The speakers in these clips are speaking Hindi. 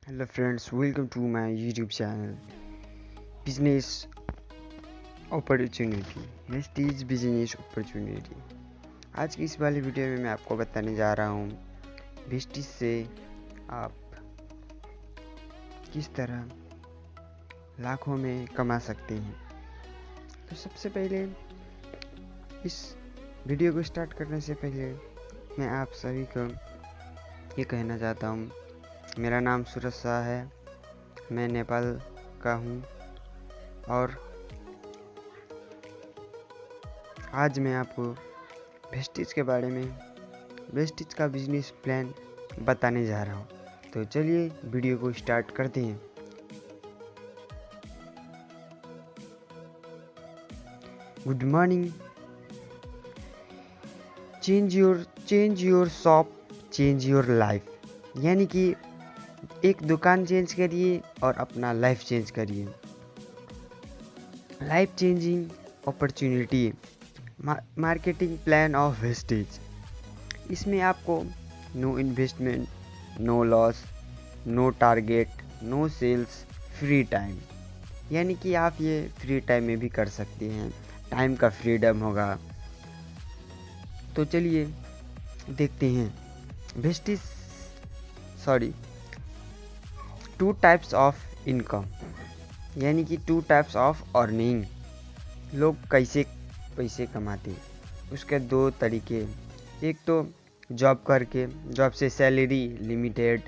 Hello friends, welcome to my YouTube channel business opportunity. Vestige business opportunity. आज की इस वाली वीडियो में मैं आपको बताने जा रहा हूँ वेस्टीज से आप किस तरह लाखों में कमा सकते हैं। तो सबसे पहले इस वीडियो को स्टार्ट करने से पहले मैं आप सभी को ये कहना चाहता हूँ, मेरा नाम सूरज शाह है, मैं नेपाल का हूँ और आज मैं आपको वेस्टीज के बारे में, वेस्टीज का बिजनेस प्लान बताने जा रहा हूँ। तो चलिए वीडियो को स्टार्ट करते हैं। Good morning. Change your shop, change your life. यानी कि एक दुकान चेंज करिए और अपना लाइफ चेंज करिए। Life changing opportunity marketing plan of Vestige. इसमें आपको no investment, no loss, no target, no sales, free time. यानी कि आप ये फ्री टाइम में भी कर सकते हैं, टाइम का फ्रीडम होगा। तो चलिए देखते हैं wastage two types of income, यानी कि टू टाइप्स ऑफ अर्निंग। लोग कैसे पैसे कमाते हैं उसके दो तरीके। एक तो जॉब करके, जॉब से सैलरी लिमिटेड,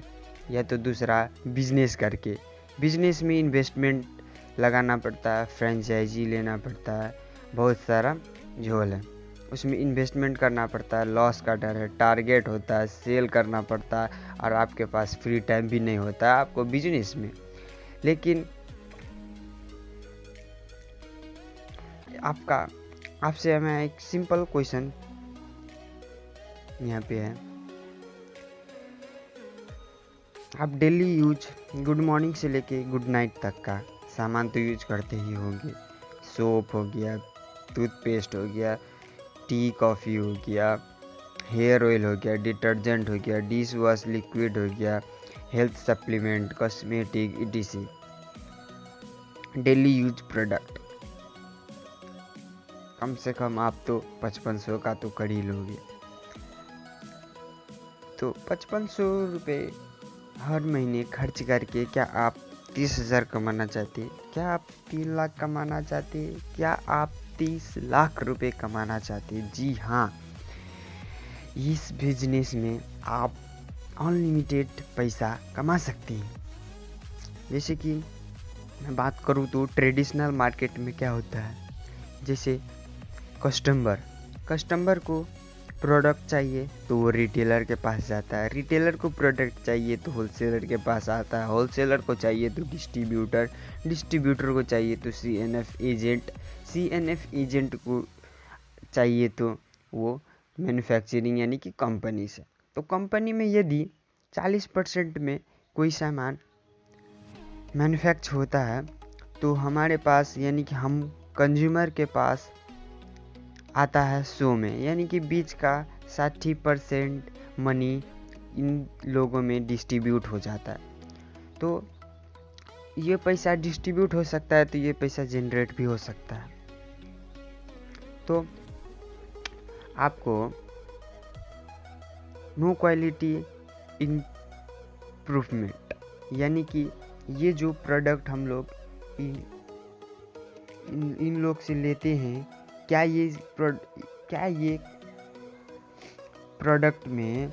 या तो दूसरा बिजनेस करके। बिजनेस में इन्वेस्टमेंट लगाना पड़ता है, फ्रेंचाइजी लेना पड़ता है, बहुत सारा झोल है। उसमें इन्वेस्टमेंट करना पड़ता है, लॉस का डर है, टारगेट होता है, सेल करना पड़ता है और आपके पास फ्री टाइम भी नहीं होता है आपको बिजनेस में। लेकिन आपसे मैं एक सिंपल क्वेश्चन यहाँ पे है। आप डेली यूज गुड मॉर्निंग से लेके गुड नाइट तक का सामान तो यूज करते ही होंगे। सोप हो गया, टूथपेस्ट हो गया, टी कॉफ़ी हो गया, हेयर ऑयल हो गया, डिटर्जेंट हो गया, डिश वॉश लिक्विड हो गया, health supplement, cosmetic etc। Daily use product कम से कम आप तो 5500 का तो कर ही लोगे। तो 5500 रुपये हर महीने खर्च करके क्या आप 30,000 कमाना चाहते हैं? क्या आप 3 लाख कमाना चाहते हैं? क्या आप 30 लाख रुपए कमाना चाहते हैं? जी हाँ, इस बिजनेस में आप अनलिमिटेड पैसा कमा सकते हैं। जैसे कि मैं बात करूँ तो ट्रेडिशनल मार्केट में क्या होता है, जैसे कस्टमर को प्रोडक्ट चाहिए तो वो रिटेलर के पास जाता है, रिटेलर को प्रोडक्ट चाहिए तो होलसेलर के पास आता है, होलसेलर को चाहिए तो डिस्ट्रीब्यूटर को चाहिए तो सीएनएफ एजेंट को चाहिए तो वो मैन्युफैक्चरिंग यानी कि कंपनी से। तो कंपनी में यदि 40% में कोई सामान मैन्युफैक्चर होता है तो हमारे पास, यानी कि हम कंज्यूमर के पास आता है 100 में, यानी कि बीच का 60% मनी इन लोगों में डिस्ट्रीब्यूट हो जाता है। तो ये पैसा डिस्ट्रीब्यूट हो सकता है, तो ये पैसा जनरेट भी हो सकता है। तो आपको नो क्वालिटी इम्प्रूवमेंट, यानी कि ये जो प्रोडक्ट हम लोग इन लोग से लेते हैं, क्या ये प्रोडक्ट में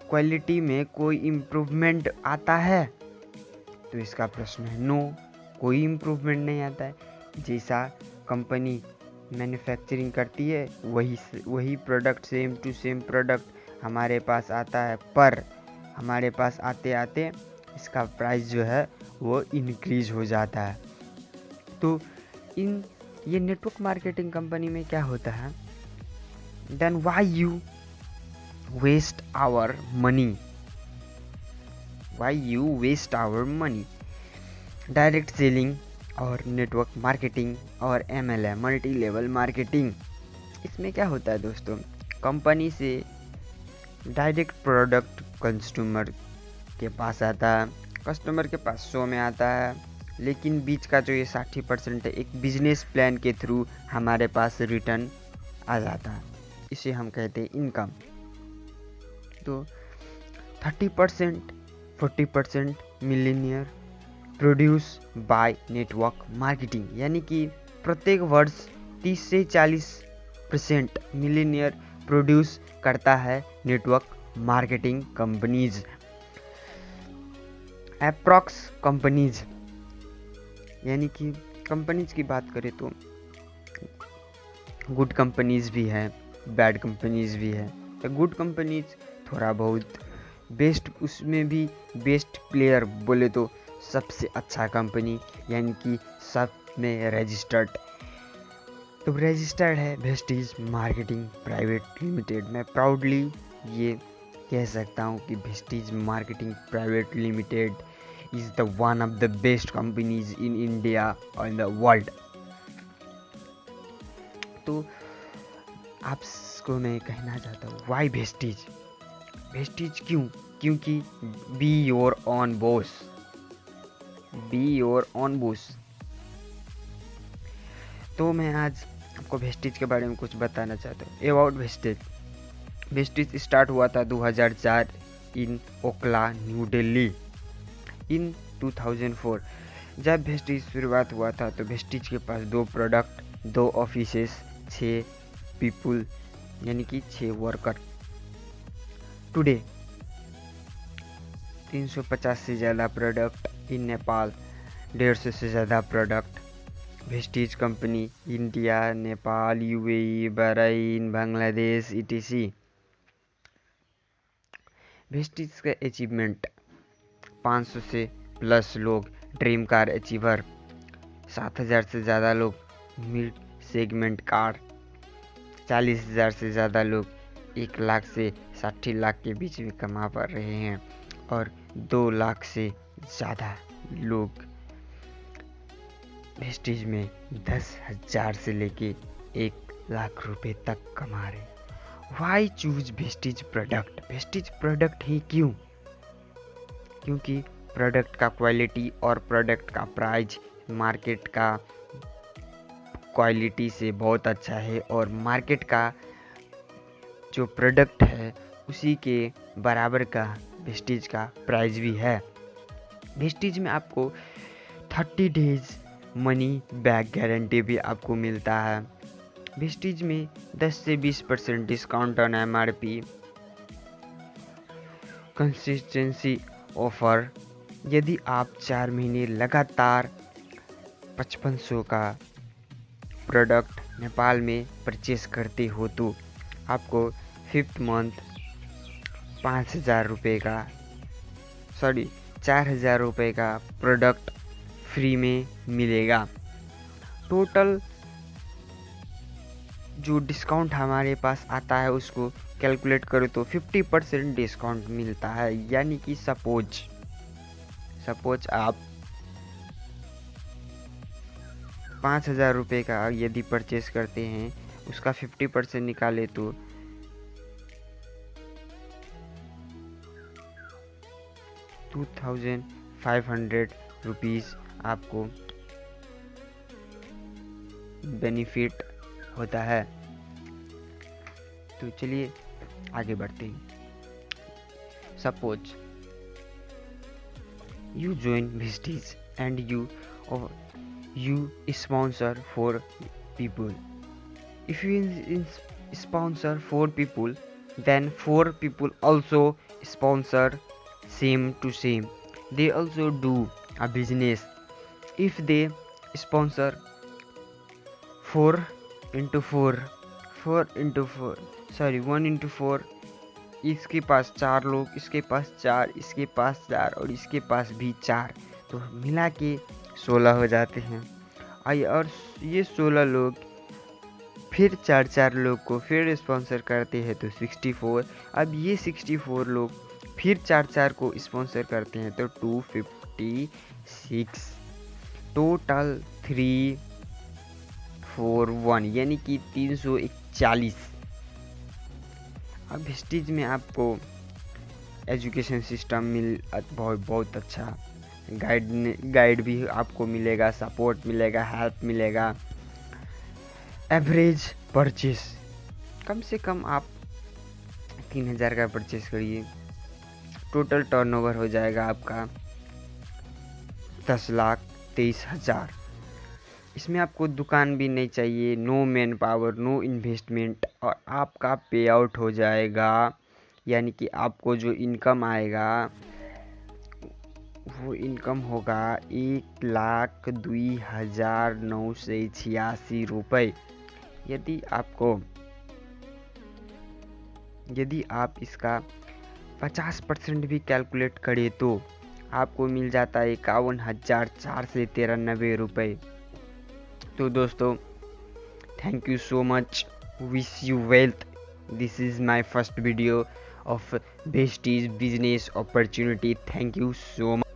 क्वालिटी में कोई इम्प्रूवमेंट आता है? तो इसका प्रश्न है नो, कोई इम्प्रूवमेंट नहीं आता है। जैसा कंपनी मैन्युफैक्चरिंग करती है वही product, same to same product हमारे पास आता है, पर हमारे पास आते आते इसका प्राइस जो है वो इंक्रीज हो जाता है। तो ये नेटवर्क मार्केटिंग कंपनी में क्या होता है, then why you waste our money, direct selling और नेटवर्क मार्केटिंग और MLM मल्टी लेवल मार्केटिंग। इसमें क्या होता है दोस्तों, कंपनी से डायरेक्ट प्रोडक्ट कंज्यूमर के पास आता है, कस्टमर के पास 100 में आता है, लेकिन बीच का जो ये 60% है एक बिजनेस प्लान के थ्रू हमारे पास रिटर्न आ जाता है, इसे हम कहते हैं इनकम। तो 30% 40% millionaire produce by network marketing, यानी कि प्रत्येक वर्ष 30 से 40% मिलीनियर प्रोड्यूस करता है network marketing companies. Approx companies, यानी कि कंपनीज की बात करें तो गुड कंपनीज भी है, बैड कंपनीज भी है। तो गुड कंपनीज थोड़ा बहुत बेस्ट, उसमें भी बेस्ट प्लेयर बोले तो सबसे अच्छा कंपनी, यानी कि सब में रजिस्टर्ड। तो रजिस्टर्ड है वेस्टीज मार्केटिंग प्राइवेट लिमिटेड। मैं प्राउडली ये कह सकता हूँ कि Vestige marketing private limited is the one of the best companies in India और इन द वर्ल्ड। तो आपको मैं कहना चाहता हूँ वाई वेस्टीज। वेस्टीज क्यों? क्योंकि be your on boss, be your on boss. तो मैं आज आपको वेस्टीज के बारे में कुछ बताना चाहता हूँ। अबाउट वेस्टीज, वेस्टीज स्टार्ट हुआ था 2004 इन ओखला, न्यू दिल्ली इन 2004। जब वेस्टीज शुरुआत हुआ था तो वेस्टीज के पास 2 प्रोडक्ट, 2 ऑफिसेस, 6 पीपुल, यानी कि 6 वर्कर। टुडे 350 से ज़्यादा प्रोडक्ट इन नेपाल, 150 से ज़्यादा product. Vestige company India, Nepal, UAE, Bahrain, Bangladesh etc। Vestige का अचीवमेंट 500 से प्लस लोग ड्रीम कार अचीवर, 7000 से ज़्यादा लोग मिड सेगमेंट कार, 40,000 से ज़्यादा लोग 1 लाख से 60 लाख के बीच में कमा पा रहे हैं, और 2 लाख से ज़्यादा लोग वेस्टीज में 10,000 से लेके 1 लाख रुपए तक कमा रहे। Why choose Vestige product? Vestige product ही क्यों? क्योंकि प्रोडक्ट का क्वालिटी और प्रोडक्ट का प्राइस मार्केट का क्वालिटी से बहुत अच्छा है, और मार्केट का जो प्रोडक्ट है उसी के बराबर का वेस्टीज का प्राइस भी है। वेस्टीज में आपको 30 डेज मनी बैक गारंटी भी आपको मिलता है। वेस्टीज में 10 से 20% discount on MRP, consistency offer. यदि आप 4 महीने लगातार 5500 का प्रोडक्ट नेपाल में परचेस करते हो तो आपको 5th मंथ 5,000 रुपये का 4,000 रुपये का प्रोडक्ट फ्री में मिलेगा। टोटल जो डिस्काउंट हमारे पास आता है उसको कैलकुलेट करो तो 50% डिस्काउंट मिलता है। यानी कि सपोज आप 5,000 रुपये का यदि परचेस करते हैं, उसका 50% निकाले तो 2,500 रुपीज़ आपको बेनिफिट होता है। तो चलिए आगे बढ़ते हैं। Suppose you join Vestige and you sponsor 4 people. If you sponsor 4 people, then 4 people also sponsor same to same. They also do a business. If they sponsor 4 into 4 1 into 4, इसके पास 4 लोग, इसके पास 4, इसके पास 4 और इसके पास भी 4, तो मिला के 16 हो जाते हैं। और ये 16 लोग फिर 4 लोग को फिर स्पॉन्सर करते हैं तो 64। अब ये 64 लोग फिर 4 को स्पॉन्सर करते हैं तो 256। टोटल 341 यानी कि 341। अब वेस्टीज में आपको एजुकेशन सिस्टम बहुत अच्छा गाइड भी आपको मिलेगा, सपोर्ट मिलेगा, हेल्प मिलेगा। एवरेज परचेस कम से कम आप 3000 का परचेस करिए, टोटल टर्नओवर हो जाएगा आपका 10,23,000। इसमें आपको दुकान भी नहीं चाहिए, no man power, no investment, और आपका पे आउट हो जाएगा। यानी कि आपको जो इनकम आएगा वो इनकम होगा 1,02,986 रुपये। यदि आप इसका 50% भी कैलकुलेट करें तो आपको मिल जाता है 51,493 रुपये। तो दोस्तों, thank you so much, wish you wealth. This is my first video of Besties business opportunity. Thank you so much.